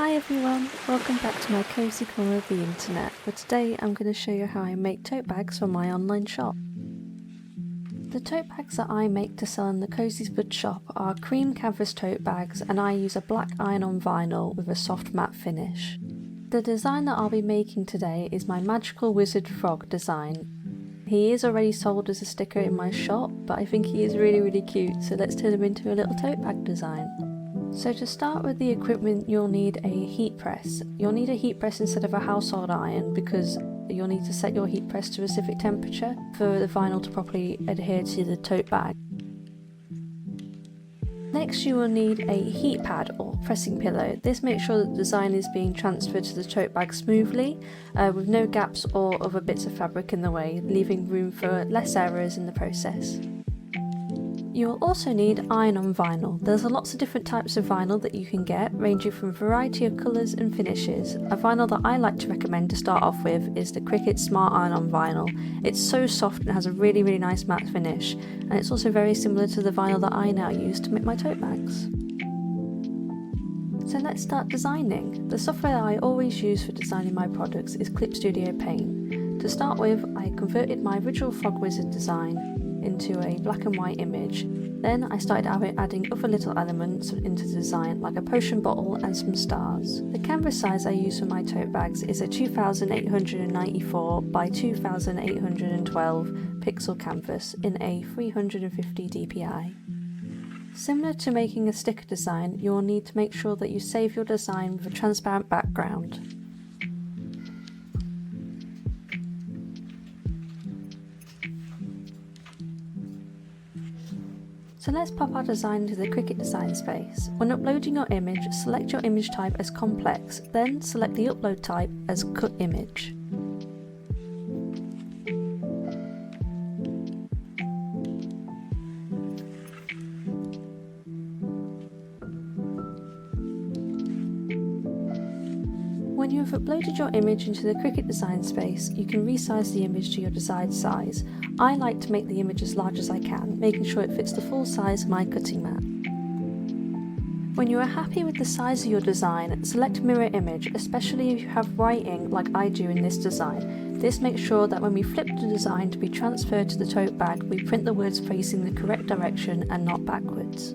Hi everyone, welcome back to my cozy corner of the internet, where today I'm going to show you how I make tote bags for my online shop. The tote bags that I make to sell in the Cosyspud shop are cream canvas tote bags, and I use a black iron-on vinyl with a soft matte finish. The design that I'll be making today is my magical wizard frog design. He is already sold as a sticker in my shop, but I think he is really cute, so let's turn him into a little tote bag design. So to start with the equipment, you'll need a heat press. You'll need a heat press instead of a household iron because you'll need to set your heat press to a specific temperature for the vinyl to properly adhere to the tote bag. Next you will need a heat pad or pressing pillow. This makes sure that the design is being transferred to the tote bag smoothly with no gaps or other bits of fabric in the way, leaving room for less errors in the process. You will also need iron-on vinyl. There's lots of different types of vinyl that you can get, ranging from a variety of colours and finishes. A vinyl that I like to recommend to start off with is the Cricut Smart Iron-on Vinyl. It's so soft and has a really nice matte finish, and it's also very similar to the vinyl that I now use to make my tote bags. So let's start designing. The software that I always use for designing my products is Clip Studio Paint. To start with, I converted my original Frog Wizard design into a black and white image. Then I started adding other little elements into the design, like a potion bottle and some stars. The canvas size I use for my tote bags is a 2894 by 2812 pixel canvas in a 350 dpi. Similar to making a sticker design, you will need to make sure that you save your design with a transparent background. So let's pop our design into the Cricut design space. When uploading your image, select your image type as complex, then select the upload type as cut image. When you have uploaded your image into the Cricut design space, you can resize the image to your desired size. I like to make the image as large as I can, making sure it fits the full size of my cutting mat. When you are happy with the size of your design, select mirror image, especially if you have writing like I do in this design. This makes sure that when we flip the design to be transferred to the tote bag, we print the words facing the correct direction and not backwards.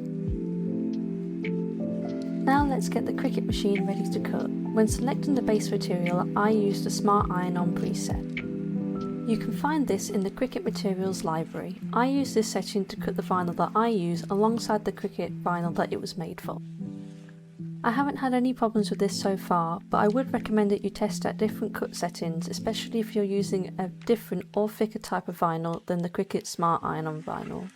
Now let's get the Cricut machine ready to cut. When selecting the base material, I used the Smart Iron-on preset. You can find this in the Cricut materials library. I use this setting to cut the vinyl that I use alongside the Cricut vinyl that it was made for. I haven't had any problems with this so far, but I would recommend that you test out different cut settings, especially if you're using a different or thicker type of vinyl than the Cricut Smart Iron-on Vinyl.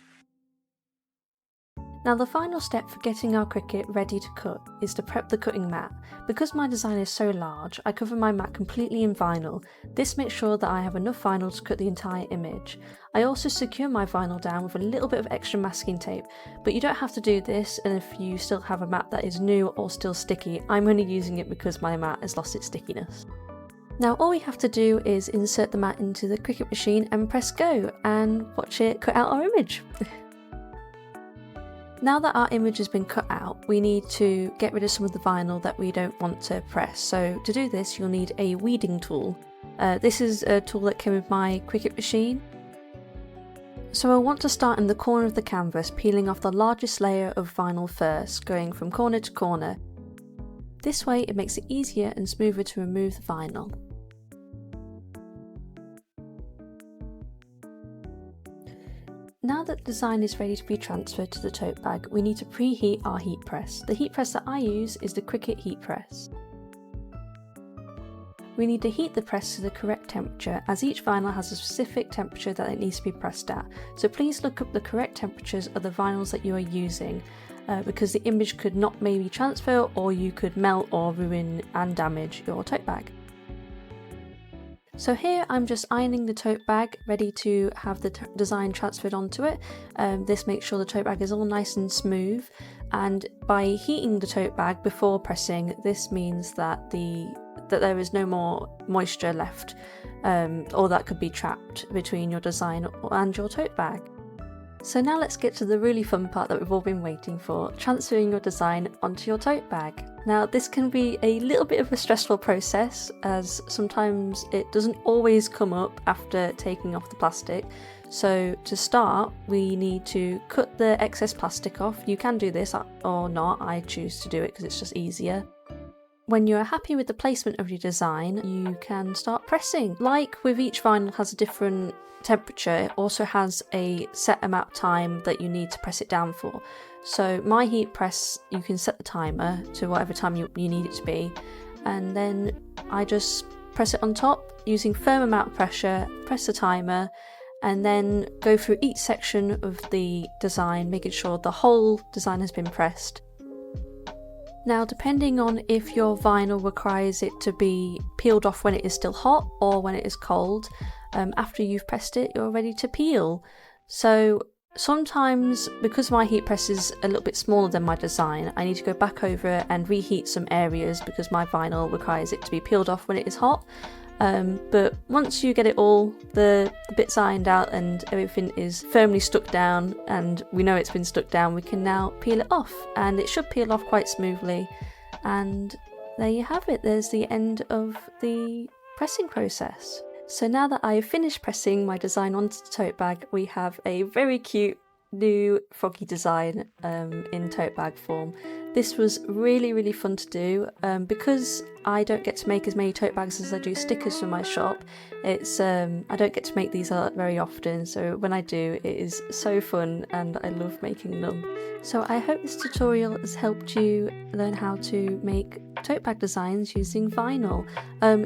Now the final step for getting our Cricut ready to cut is to prep the cutting mat. Because my design is so large, I cover my mat completely in vinyl. This makes sure that I have enough vinyl to cut the entire image. I also secure my vinyl down with a little bit of extra masking tape, but you don't have to do this, and if you still have a mat that is new or still sticky, I'm only using it because my mat has lost its stickiness. Now all we have to do is insert the mat into the Cricut machine and press go, and watch it cut out our image. Now that our image has been cut out, we need to get rid of some of the vinyl that we don't want to press. So to do this, you'll need a weeding tool. This is a tool that came with my Cricut machine. So I want to start in the corner of the canvas, peeling off the largest layer of vinyl first, going from corner to corner. This way it makes it easier and smoother to remove the vinyl. Now that the design is ready to be transferred to the tote bag, we need to preheat our heat press. The heat press that I use is the Cricut heat press. We need to heat the press to the correct temperature, as each vinyl has a specific temperature that it needs to be pressed at. So please look up the correct temperatures of the vinyls that you are using, because the image could not maybe transfer, or you could melt or ruin and damage your tote bag. So here I'm just ironing the tote bag, ready to have the design transferred onto it. This makes sure the tote bag is all nice and smooth, and by heating the tote bag before pressing, this means that there is no more moisture left, or that could be trapped between your design and your tote bag. So now let's get to the really fun part that we've all been waiting for, transferring your design onto your tote bag. Now this can be a little bit of a stressful process, as sometimes it doesn't always come up after taking off the plastic. So to start, we need to cut the excess plastic off. You can do this or not, I choose to do it because it's just easier. When you're happy with the placement of your design, you can start pressing. Like with each vinyl has a different temperature, it also has a set amount of time that you need to press it down for. So my heat press, you can set the timer to whatever time you need it to be, and then I just press it on top using firm amount of pressure, press the timer, and then go through each section of the design, making sure the whole design has been pressed. Now, depending on if your vinyl requires it to be peeled off when it is still hot or when it is cold, after you've pressed it, you're ready to peel. So sometimes, because my heat press is a little bit smaller than my design, I need to go back over and reheat some areas because my vinyl requires it to be peeled off when it is hot. But once you get it all, the bits ironed out and everything is firmly stuck down, and we know it's been stuck down, we can now peel it off, and it should peel off quite smoothly. And there you have it, there's the end of the pressing process. So now that I have finished pressing my design onto the tote bag, we have a very cute new froggy design in tote bag form. This was really fun to do. Because I don't get to make as many tote bags as I do stickers for my shop, it's I don't get to make these very often, so when I do, it is so fun and I love making them. So I hope this tutorial has helped you learn how to make tote bag designs using vinyl.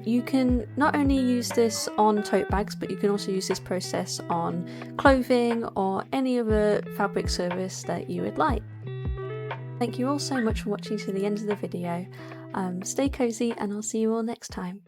You can not only use this on tote bags, but you can also use this process on clothing or any other fabric service that you would like. Thank you all so much for watching to the end of the video. Stay cozy and I'll see you all next time.